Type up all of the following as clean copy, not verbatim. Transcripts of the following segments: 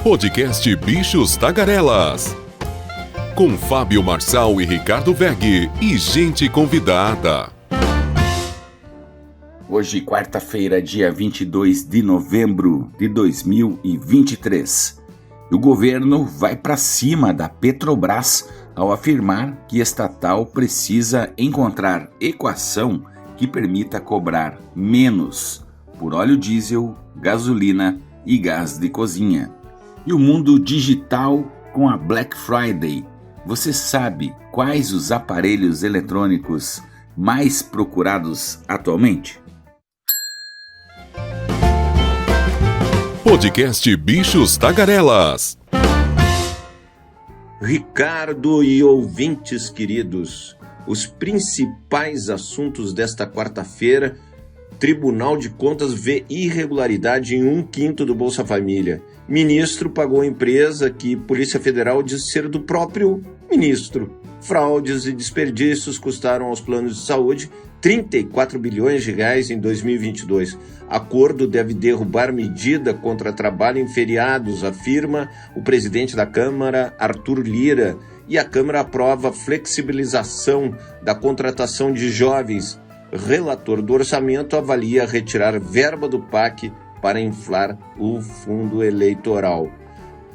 Podcast Bichos Tagarelas. Com Fábio Marçal e Ricardo Weg e gente convidada. Hoje, quarta-feira, dia 22 de novembro de 2023. O governo vai para cima da Petrobras ao afirmar que a estatal precisa encontrar equação que permita cobrar menos por óleo diesel, gasolina e gás de cozinha. E o mundo digital com a Black Friday. Você sabe quais os aparelhos eletrônicos mais procurados atualmente? Podcast Bichos Tagarelas. Ricardo e ouvintes queridos, os principais assuntos desta quarta-feira: Tribunal de Contas vê irregularidade em 1/5 do Bolsa Família. Ministro pagou a empresa que Polícia Federal diz ser do próprio ministro. Fraudes e desperdícios custaram aos planos de saúde 34 bilhões de reais em 2022. Acordo deve derrubar medida contra trabalho em feriados, afirma o presidente da Câmara, Arthur Lira. E a Câmara aprova flexibilização da contratação de jovens. Relator do orçamento avalia retirar verba do PAC para inflar o fundo eleitoral.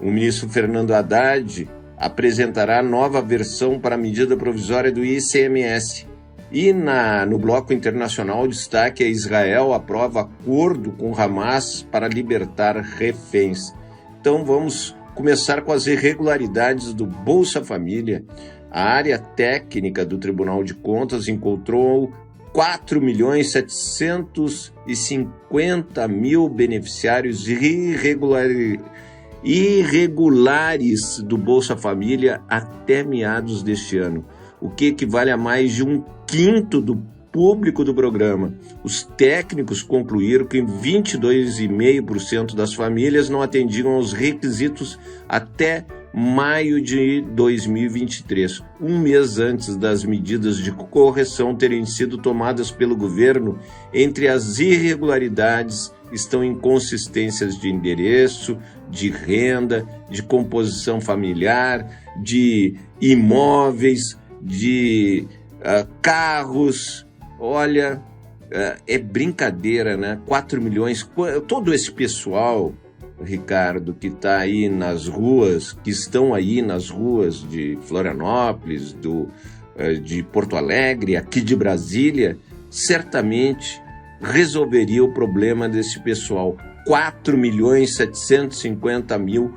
O ministro Fernando Haddad apresentará nova versão para a medida provisória do ICMS. E no bloco internacional, o destaque é: Israel aprova acordo com Hamas para libertar reféns. Então vamos começar com as irregularidades do Bolsa Família. A área técnica do Tribunal de Contas encontrou 4.750.000 beneficiários irregulares do Bolsa Família até meados deste ano, o que equivale a mais de 1/5 do público do programa. Os técnicos concluíram que 22,5% das famílias não atendiam aos requisitos até maio de 2023, um mês antes das medidas de correção terem sido tomadas pelo governo. Entre as irregularidades estão inconsistências de endereço, de renda, de composição familiar, de imóveis, de carros. Olha, é brincadeira, né? 4 milhões, todo esse pessoal, Ricardo, que está aí nas ruas, que estão aí nas ruas de Florianópolis, de Porto Alegre, aqui de Brasília, certamente resolveria o problema desse pessoal. 4.750.000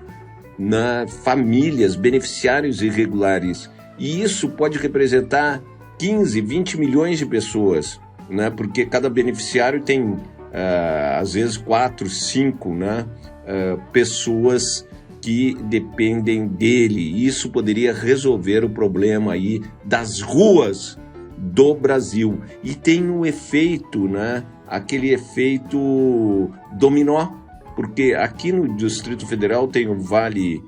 famílias, beneficiários irregulares. E isso pode representar 15, 20 milhões de pessoas, né? Porque cada beneficiário tem, às vezes, 4, 5, né? Pessoas que dependem dele. Isso poderia resolver o problema aí das ruas do Brasil. E tem um efeito, né? Aquele efeito dominó, porque aqui no Distrito Federal tem o Vale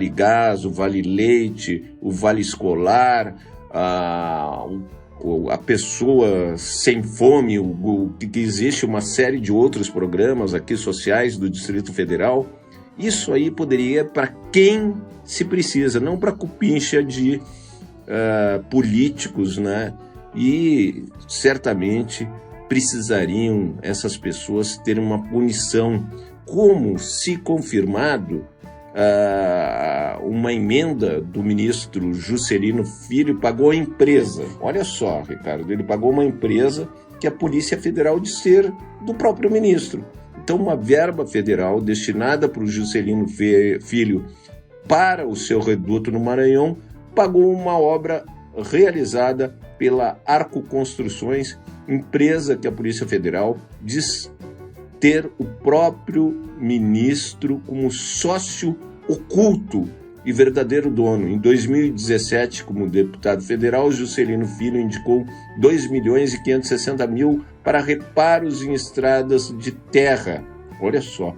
Gás, o Vale Leite, o Vale Escolar, a pessoa sem fome, que existe uma série de outros programas aqui sociais do Distrito Federal. Isso aí poderia para quem se precisa, não para cupincha de políticos, né? E certamente precisariam essas pessoas ter uma punição, como, se confirmado, uma emenda do ministro Juscelino Filho pagou a empresa. Olha só, Ricardo, ele pagou uma empresa que a Polícia Federal diz ser do próprio ministro. Então, uma verba federal destinada para o Juscelino Filho para o seu reduto no Maranhão pagou uma obra realizada pela Arco Construções, empresa que a Polícia Federal diz ter o próprio ministro como sócio oculto e verdadeiro dono. Em 2017, como deputado federal, Juscelino Filho indicou 2.560.000 para reparos em estradas de terra. Olha só,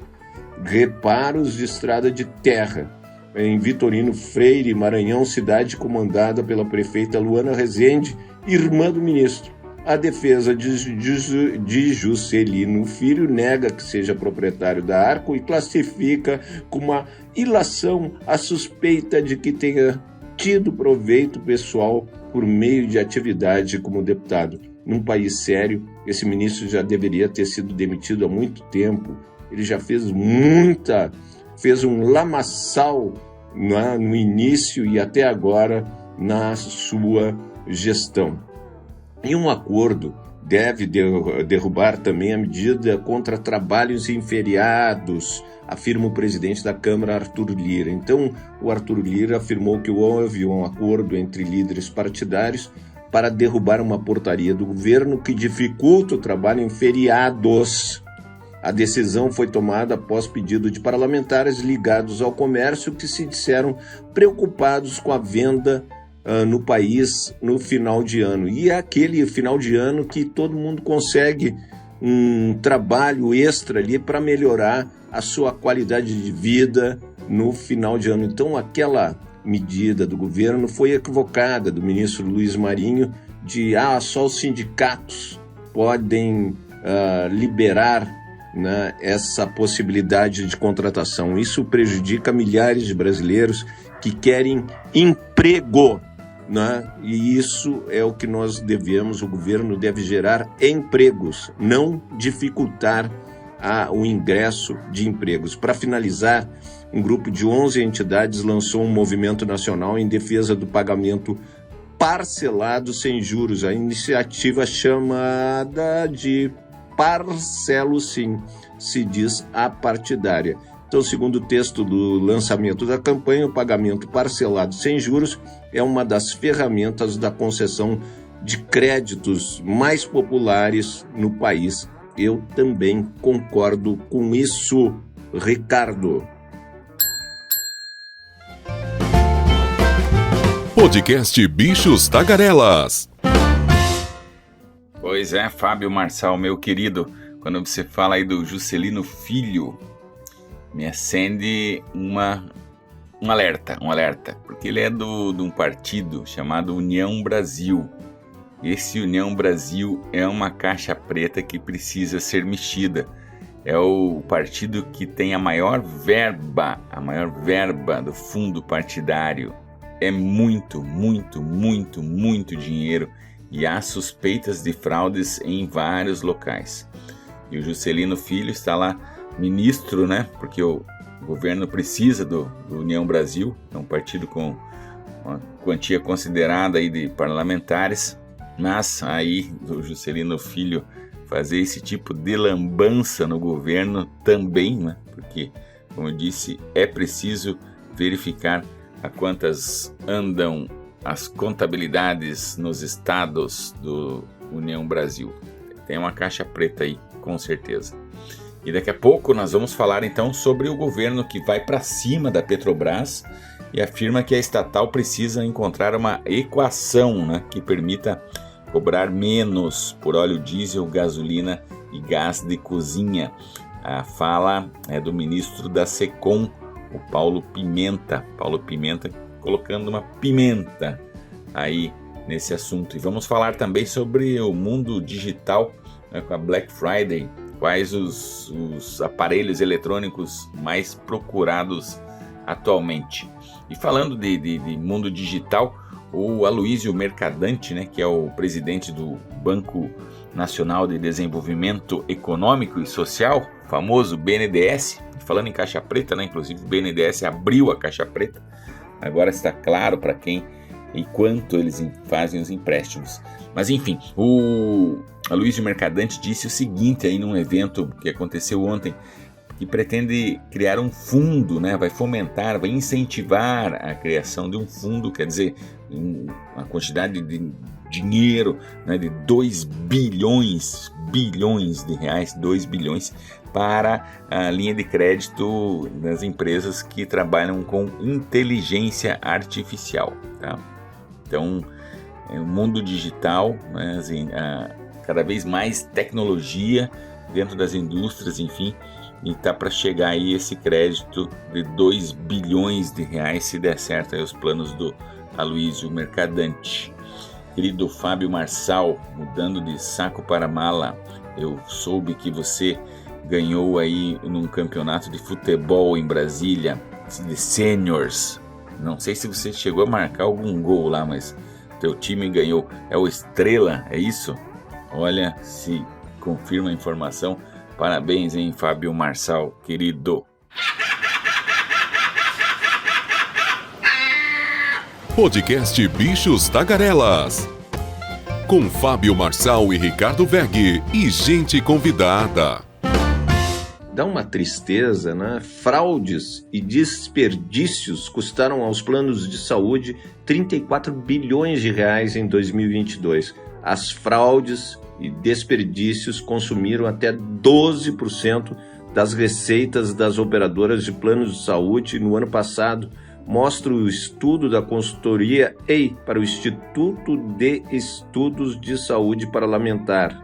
reparos de estrada de terra em Vitorino Freire, Maranhão, cidade comandada pela prefeita Luana Rezende, irmã do ministro. A defesa de Juscelino Filho nega que seja proprietário da Arco e classifica como uma ilação a suspeita de que tenha tido proveito pessoal por meio de atividade como deputado. Num país sério, esse ministro já deveria ter sido demitido há muito tempo. Ele já fez um lamaçal no início e até agora na sua gestão. E um acordo deve derrubar também a medida contra trabalhos em feriados, afirma o presidente da Câmara, Arthur Lira. Então, o Arthur Lira afirmou que houve um acordo entre líderes partidários para derrubar uma portaria do governo que dificulta o trabalho em feriados. A decisão foi tomada após pedido de parlamentares ligados ao comércio que se disseram preocupados com a venda no país no final de ano. E é aquele final de ano que todo mundo consegue um trabalho extra ali para melhorar a sua qualidade de vida no final de ano. Então, aquela medida do governo foi equivocada, do ministro Luiz Marinho, de só os sindicatos podem liberar, né, essa possibilidade de contratação. Isso prejudica milhares de brasileiros que querem emprego, né? E isso é o que nós devemos, o governo deve gerar empregos, não dificultar o ingresso de empregos. Para finalizar, um grupo de 11 entidades lançou um movimento nacional em defesa do pagamento parcelado sem juros. A iniciativa chamada de Parcelo Sim, se diz apartidária. Então, segundo o texto do lançamento da campanha, o pagamento parcelado sem juros é uma das ferramentas da concessão de créditos mais populares no país. Eu também concordo com isso, Ricardo. Podcast Bichos Tagarelas. Pois é, Fábio Marçal, meu querido, quando você fala aí do Juscelino Filho, me acende um alerta, porque ele é de um partido chamado União Brasil. Esse União Brasil é uma caixa preta que precisa ser mexida. É o partido que tem a maior verba do fundo partidário. É muito dinheiro e há suspeitas de fraudes em vários locais. E o Juscelino Filho está lá, ministro, né? Porque o governo precisa do União Brasil, é um partido com uma quantia considerada aí de parlamentares, mas aí o Juscelino Filho fazer esse tipo de lambança no governo também, né? Porque, como eu disse, é preciso verificar a quantas andam as contabilidades nos estados do União Brasil. Tem uma caixa preta aí, com certeza. E daqui a pouco nós vamos falar então sobre o governo que vai para cima da Petrobras e afirma que a estatal precisa encontrar uma equação, né, que permita cobrar menos por óleo diesel, gasolina e gás de cozinha. A fala é do ministro da SECOM, o Paulo Pimenta. Paulo Pimenta colocando uma pimenta aí nesse assunto. E vamos falar também sobre o mundo digital, né, com a Black Friday. Quais os aparelhos eletrônicos mais procurados atualmente. E falando de mundo digital, o Aloysio Mercadante, né, que é o presidente do Banco Nacional de Desenvolvimento Econômico e Social, famoso BNDES, falando em caixa preta, né, inclusive o BNDES abriu a caixa preta, agora está claro para quem e quanto eles fazem os empréstimos. Mas enfim, o Aloysio Mercadante disse o seguinte aí num evento que aconteceu ontem, que pretende criar um fundo, né? Vai fomentar, vai incentivar a criação de um fundo, quer dizer, uma quantidade de dinheiro, né, de 2 bilhões de reais, 2 bilhões para a linha de crédito das empresas que trabalham com inteligência artificial, tá? Então, o mundo digital, né, assim, cada vez mais tecnologia dentro das indústrias, enfim, e está para chegar aí esse crédito de 2 bilhões de reais, se der certo aí os planos do Aloysio Mercadante. Querido Fábio Marçal, mudando de saco para mala, eu soube que você ganhou aí num campeonato de futebol em Brasília, de seniors. Não sei se você chegou a marcar algum gol lá, mas teu time ganhou. É o Estrela, é isso? Olha, se confirma a informação. Parabéns, hein, Fábio Marçal, querido. Podcast Bichos Tagarelas. Com Fábio Marçal e Ricardo Weg e gente convidada. Dá uma tristeza, né? Fraudes e desperdícios custaram aos planos de saúde 34 bilhões de reais em 2022. As fraudes e desperdícios consumiram até 12% das receitas das operadoras de planos de saúde no ano passado, mostra o estudo da consultoria EI para o Instituto de Estudos de Saúde Parlamentar.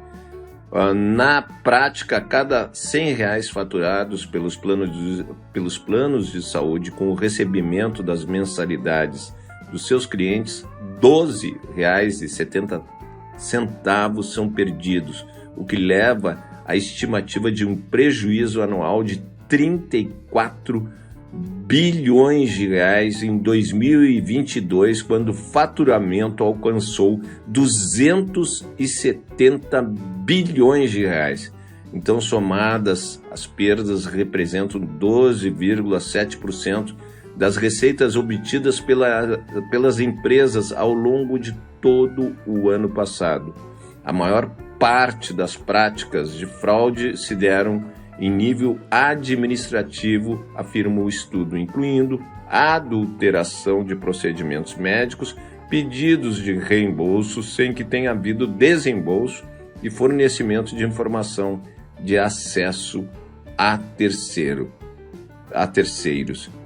Na prática, a cada R$100 faturados pelos planos de saúde com o recebimento das mensalidades dos seus clientes, R$12,70 são perdidos, o que leva à estimativa de um prejuízo anual de 34 bilhões de reais em 2022, quando o faturamento alcançou 270 bilhões de reais. Então, somadas, as perdas representam 12,7% das receitas obtidas pelas empresas ao longo de todo o ano passado. A maior parte das práticas de fraude se deram em nível administrativo, afirma o estudo, incluindo adulteração de procedimentos médicos, pedidos de reembolso sem que tenha havido desembolso e fornecimento de informação de acesso a terceiros.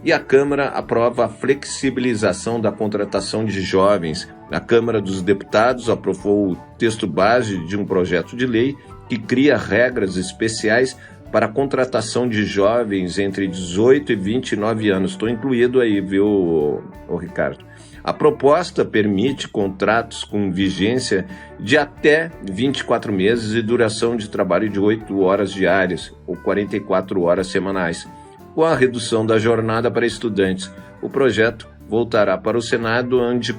E a Câmara aprova a flexibilização da contratação de jovens. A Câmara dos Deputados aprovou o texto base de um projeto de lei que cria regras especiais para a contratação de jovens entre 18 e 29 anos. Estou incluído aí, viu, Ricardo? A proposta permite contratos com vigência de até 24 meses e duração de trabalho de 8 horas diárias ou 44 horas semanais, com a redução da jornada para estudantes. O projeto voltará para o Senado, onde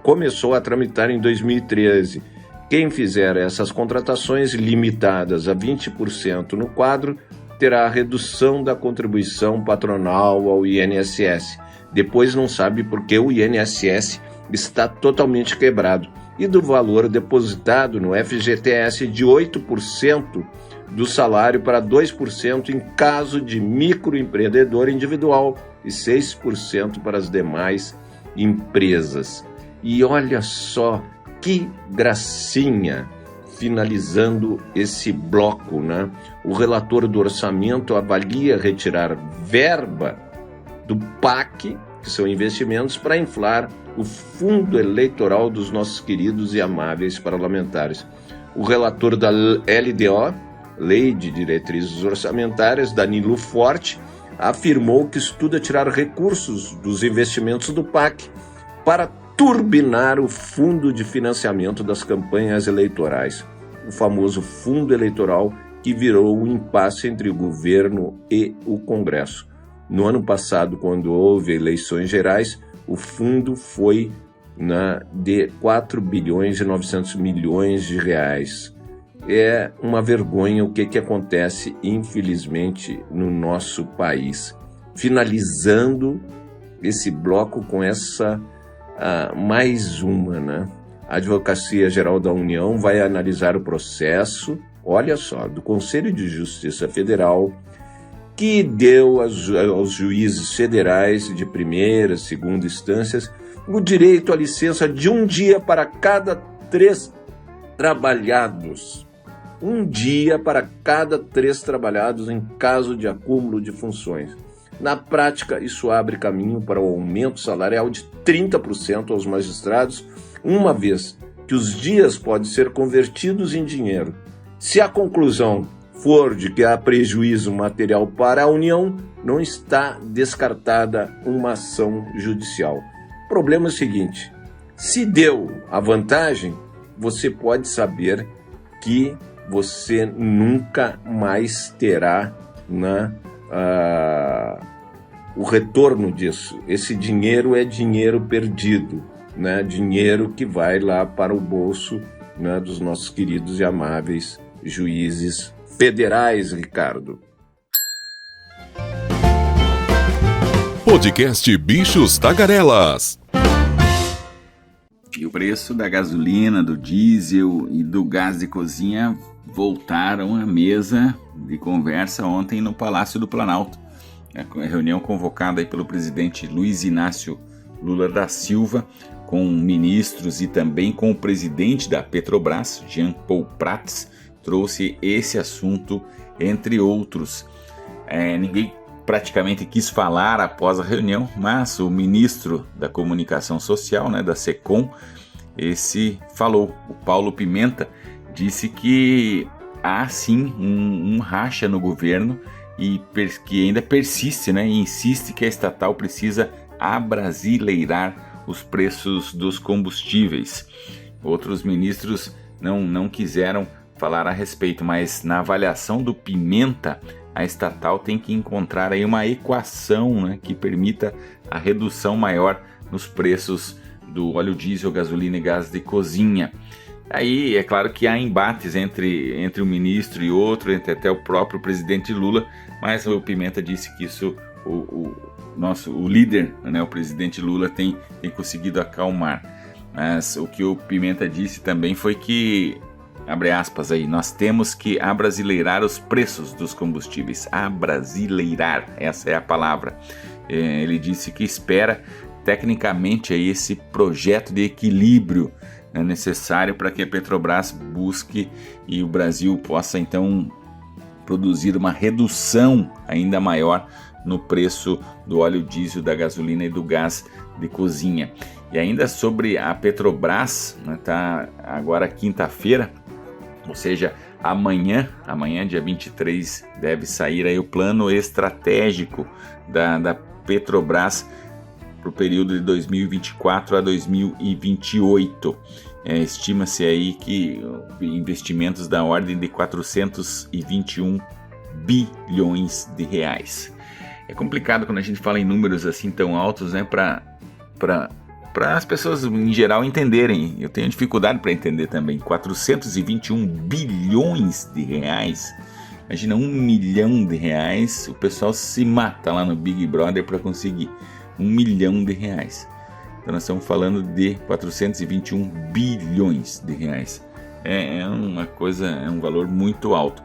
começou a tramitar em 2013. Quem fizer essas contratações limitadas a 20% no quadro terá a redução da contribuição patronal ao INSS. Depois não sabe por que o INSS está totalmente quebrado. E do valor depositado no FGTS de 8% do salário para 2% em caso de microempreendedor individual e 6% para as demais empresas. E olha só que gracinha, finalizando esse bloco, né? O relator do orçamento avalia retirar verba do PAC, que são investimentos, para inflar o fundo eleitoral dos nossos queridos e amáveis parlamentares. O relator da LDO, Lei de Diretrizes Orçamentárias, Danilo Forte, afirmou que estuda tirar recursos dos investimentos do PAC para turbinar o fundo de financiamento das campanhas eleitorais, o famoso fundo eleitoral que virou um impasse entre o governo e o Congresso. No ano passado, quando houve eleições gerais, o fundo foi de 4 bilhões e 900 milhões de reais. É uma vergonha o que acontece, infelizmente, no nosso país. Finalizando esse bloco com essa mais uma, né? A Advocacia Geral da União vai analisar o processo, olha só, do Conselho de Justiça Federal, que deu aos juízes federais de primeira e segunda instâncias o direito à licença de um dia para cada 3 trabalhados. Um dia para cada 3 trabalhados em caso de acúmulo de funções. Na prática, isso abre caminho para o aumento salarial de 30% aos magistrados, uma vez que os dias podem ser convertidos em dinheiro. Se a conclusão for de que há prejuízo material para a União, não está descartada uma ação judicial. O problema é o seguinte: Se deu a vantagem, você pode saber que você nunca mais terá o retorno disso. Esse dinheiro é dinheiro perdido, né? Dinheiro que vai lá para o bolso, né, dos nossos queridos e amáveis juízes federais, Ricardo. Podcast Bichos Tagarelas. E o preço da gasolina, do diesel e do gás de cozinha voltaram à mesa de conversa ontem no Palácio do Planalto. A reunião convocada aí pelo presidente Luiz Inácio Lula da Silva, com ministros e também com o presidente da Petrobras, Jean Paul Prats, trouxe esse assunto, entre outros. Ninguém praticamente quis falar após a reunião, mas o ministro da Comunicação Social, né, da SECOM, esse falou. O Paulo Pimenta disse que há sim um racha no governo e que ainda persiste, né, e insiste que a estatal precisa abrasileirar os preços dos combustíveis. Outros ministros não quiseram falar a respeito, mas na avaliação do Pimenta, a estatal tem que encontrar aí uma equação, né, que permita a redução maior nos preços do óleo diesel, gasolina e gás de cozinha. Aí é claro que há embates entre um ministro e outro, entre até o próprio presidente Lula, mas o Pimenta disse que isso o líder, né, o presidente Lula tem conseguido acalmar. Mas o que o Pimenta disse também foi que, abre aspas aí, nós temos que abrasileirar os preços dos combustíveis. Abrasileirar, essa é a palavra. Ele disse que espera tecnicamente aí esse projeto de equilíbrio, né, necessário para que a Petrobras busque e o Brasil possa então produzir uma redução ainda maior no preço do óleo diesel, da gasolina e do gás de cozinha. E ainda sobre a Petrobras, né, tá agora quinta-feira, ou seja, amanhã, dia 23, deve sair aí o plano estratégico da Petrobras para o período de 2024 a 2028. Estima-se aí que investimentos da ordem de 421 bilhões de reais. É complicado quando a gente fala em números assim tão altos, né, para as pessoas em geral entenderem. Eu tenho dificuldade para entender também. 421 bilhões de reais. Imagina, 1 milhão de reais, o pessoal se mata lá no Big Brother para conseguir 1 milhão de reais. Então nós estamos falando de 421 bilhões de reais. É uma coisa, é um valor muito alto.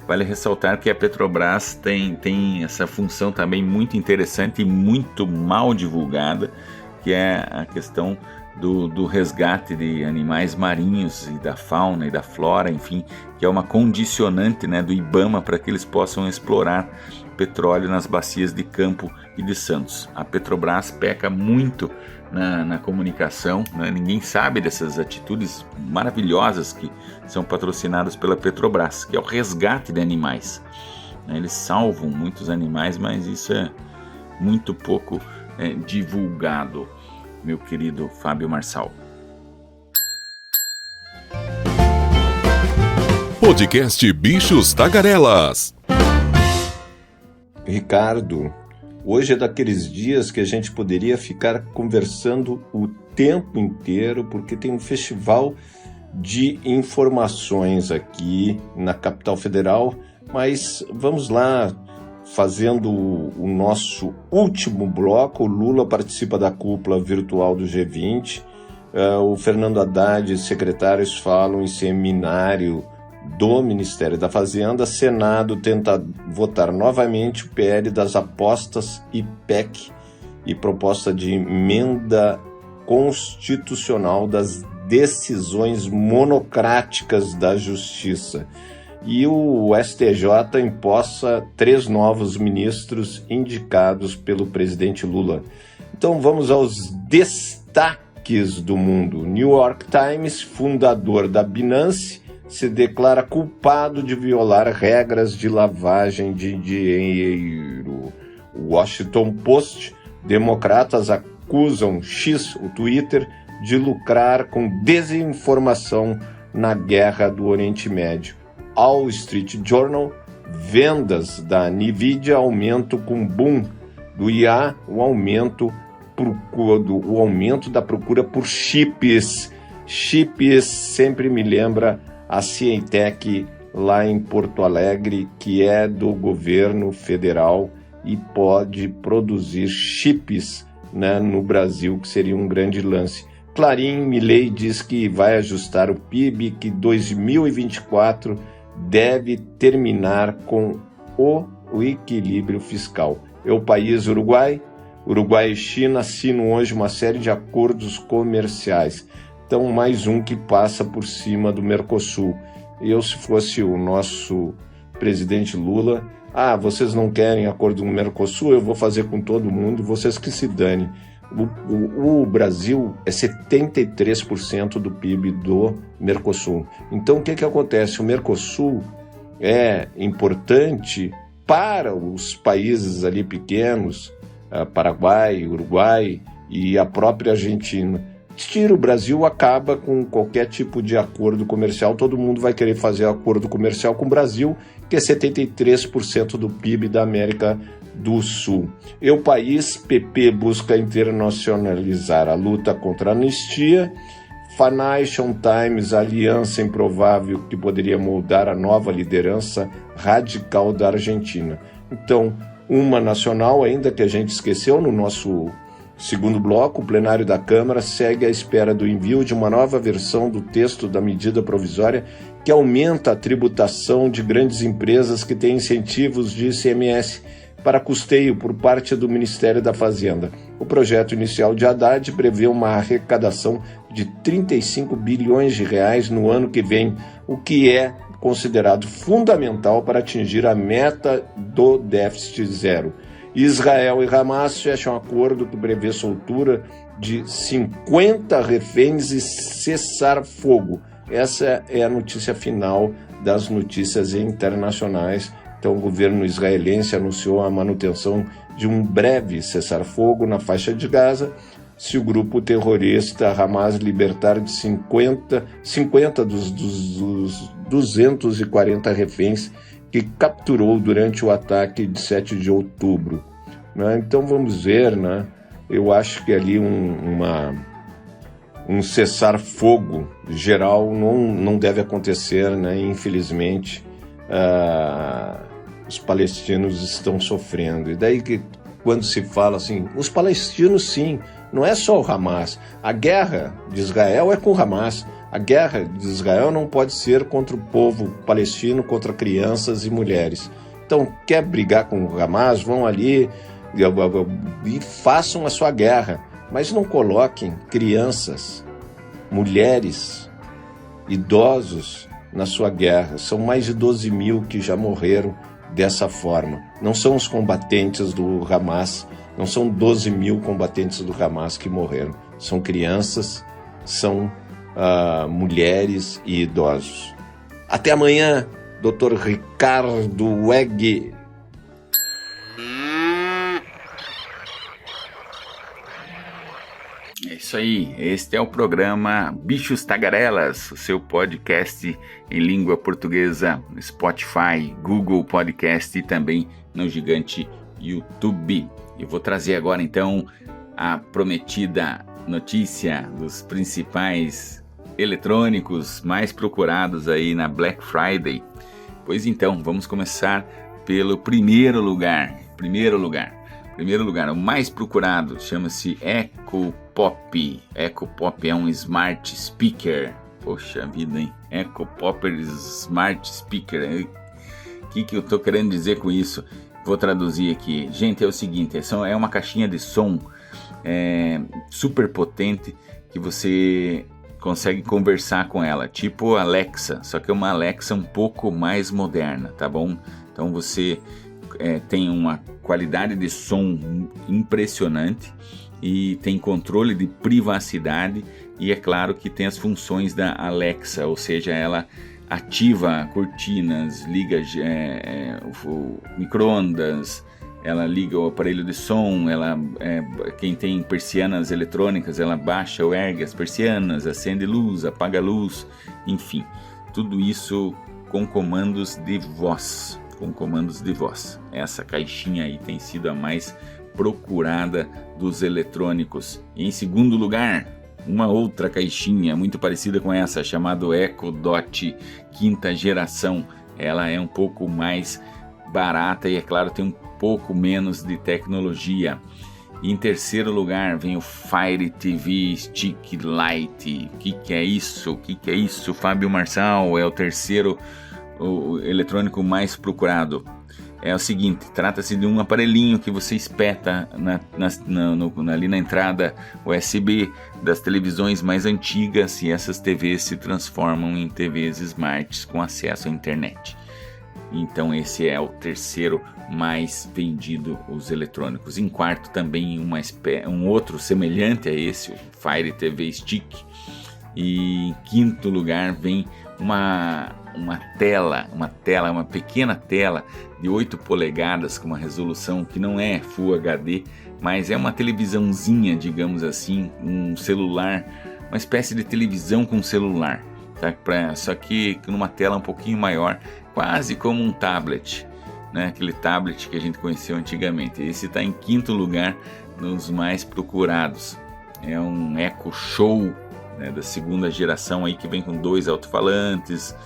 Vale ressaltar que a Petrobras tem essa função também muito interessante e muito mal divulgada, que é a questão do resgate de animais marinhos e da fauna e da flora, enfim, que é uma condicionante, né, do IBAMA para que eles possam explorar petróleo nas bacias de Campo e de Santos. A Petrobras peca muito na comunicação, né? Ninguém sabe dessas atitudes maravilhosas que são patrocinadas pela Petrobras, que é o resgate de animais. Eles salvam muitos animais, mas isso é muito pouco divulgado, meu querido Fábio Marçal. Podcast Bichos Tagarelas. Ricardo, hoje é daqueles dias que a gente poderia ficar conversando o tempo inteiro, porque tem um festival de informações aqui na capital federal, mas vamos lá, fazendo o nosso último bloco. O Lula participa da cúpula virtual do G20, o Fernando Haddad e secretários falam em seminário do Ministério da Fazenda. Senado tenta votar novamente o PL das apostas e PEC e proposta de emenda constitucional das decisões monocráticas da Justiça. E o STJ empossa 3 novos ministros indicados pelo presidente Lula. Então vamos aos destaques do mundo. New York Times, fundador da Binance, se declara culpado de violar regras de lavagem de dinheiro. Washington Post, democratas acusam X, o Twitter, de lucrar com desinformação na guerra do Oriente Médio. Wall Street Journal: vendas da Nvidia aumentam com boom do IA, o aumento da procura por chips. Chips sempre me lembra a Cientec lá em Porto Alegre, que é do governo federal e pode produzir chips, né, no Brasil, que seria um grande lance. Clarim, Milei diz que vai ajustar o PIB, que 2024 deve terminar com o equilíbrio fiscal. O país Uruguai e China assinam hoje uma série de acordos comerciais. Então, mais um que passa por cima do Mercosul. Eu, se fosse o nosso presidente Lula, vocês não querem acordo com o Mercosul, eu vou fazer com todo mundo, vocês que se danem. O Brasil é 73% do PIB do Mercosul. Então, o que acontece? O Mercosul é importante para os países ali pequenos, Paraguai, Uruguai e a própria Argentina. Tira o Brasil, acaba com qualquer tipo de acordo comercial. Todo mundo vai querer fazer acordo comercial com o Brasil, que é 73% do PIB da América do Sul. O país, PP busca internacionalizar a luta contra a anistia. Financial Times: aliança improvável que poderia moldar a nova liderança radical da Argentina. Então, uma nacional ainda que a gente esqueceu no nosso segundo bloco: o plenário da Câmara segue à espera do envio de uma nova versão do texto da medida provisória que aumenta a tributação de grandes empresas que têm incentivos de ICMS para custeio por parte do Ministério da Fazenda. O projeto inicial de Haddad prevê uma arrecadação de 35 bilhões de reais no ano que vem, o que é considerado fundamental para atingir a meta do déficit zero. Israel e Hamas fecham um acordo que prevê soltura de 50 reféns e cessar fogo. Essa é a notícia final das notícias internacionais. Então, o governo israelense anunciou a manutenção de um breve cessar-fogo na faixa de Gaza, se o grupo terrorista Hamas libertar de 50 dos 240 reféns que capturou durante o ataque de 7 de outubro. Né? Então vamos ver, né? Eu acho que ali um cessar-fogo geral não deve acontecer, né? Infelizmente, os palestinos estão sofrendo. E daí que quando se fala assim, os palestinos sim, não é só o Hamas. A guerra de Israel é com o Hamas. A guerra de Israel não pode ser contra o povo palestino, contra crianças e mulheres. Então, quer brigar com o Hamas, vão ali e façam a sua guerra, mas não coloquem crianças, mulheres, idosos na sua guerra. São mais de 12 mil que já morreram dessa forma. Não são os combatentes do Hamas, não são 12 mil combatentes do Hamas que morreram. São crianças, são mulheres e idosos. Até amanhã, Dr. Ricardo Weg. É isso aí, este é o programa Bichos Tagarelas, o seu podcast em língua portuguesa no Spotify, Google Podcast e também no gigante YouTube. Eu vou trazer agora então a prometida notícia dos principais eletrônicos mais procurados aí na Black Friday. Pois então, vamos começar pelo primeiro lugar, o mais procurado, chama-se Echo Pop. Echo Pop é um Smart Speaker. Poxa vida, hein? Echo Pop Smart Speaker. O que eu tô querendo dizer com isso? Vou traduzir aqui. Gente, é o seguinte, é uma caixinha de som super potente que você consegue conversar com ela, tipo Alexa, só que é uma Alexa um pouco mais moderna, tá bom? Então você tem uma qualidade de som impressionante e tem controle de privacidade e é claro que tem as funções da Alexa, ou seja, ela ativa cortinas, liga o micro-ondas, ela liga o aparelho de som, quem tem persianas eletrônicas, ela baixa ou ergue as persianas, acende luz, apaga luz, enfim, tudo isso com comandos de voz. Essa caixinha aí tem sido a mais procurada dos eletrônicos. E em segundo lugar, uma outra caixinha muito parecida com essa, chamada Echo Dot 5ª geração. Ela é um pouco mais barata e, é claro, tem um pouco menos de tecnologia. E em terceiro lugar vem o Fire TV Stick Lite. O que é isso? Fábio Marçal? É o terceiro eletrônico mais procurado. É o seguinte, trata-se de um aparelhinho que você espeta ali na entrada USB das televisões mais antigas, e essas TVs se transformam em TVs smarts com acesso à internet. Então esse é o terceiro mais vendido, os eletrônicos. Em quarto também um outro semelhante a esse, o Fire TV Stick. E em quinto lugar vem uma pequena tela de 8 polegadas com uma resolução que não é Full HD, mas é uma televisãozinha, digamos assim, um celular, uma espécie de televisão com celular, tá? Só que numa tela um pouquinho maior, quase como um tablet, né? Aquele tablet que a gente conheceu antigamente. Esse está em quinto lugar nos mais procurados. É um Echo Show, né, da segunda geração aí, que vem com 2 alto-falantes,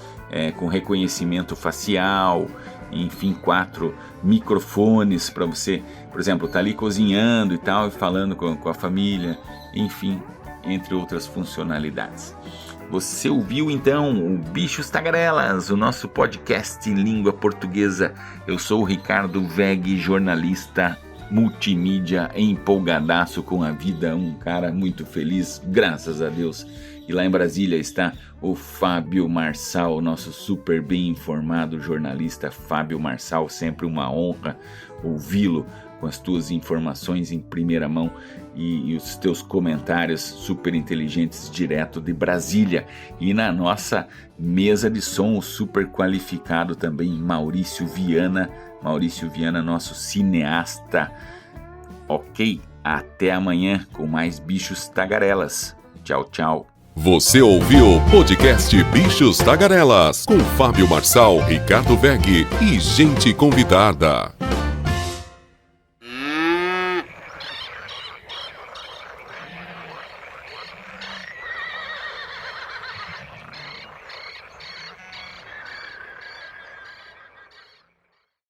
com reconhecimento facial, enfim, 4 microfones para você, por exemplo, tá ali cozinhando e tal, e falando com a família, enfim, entre outras funcionalidades. Você ouviu então o Bichos Tagarelas, o nosso podcast em língua portuguesa. Eu sou o Ricardo Weg, jornalista multimídia, empolgadaço com a vida, um cara muito feliz, graças a Deus. E lá em Brasília está o Fábio Marçal, nosso super bem informado jornalista Fábio Marçal. Sempre uma honra ouvi-lo com as tuas informações em primeira mão e os teus comentários super inteligentes direto de Brasília. E na nossa mesa de som, o super qualificado também, Maurício Viana, nosso cineasta. Ok, até amanhã com mais Bichos Tagarelas. Tchau, tchau. Você ouviu o podcast Bichos Tagarelas com Fábio Marçal, Ricardo Weg e gente convidada.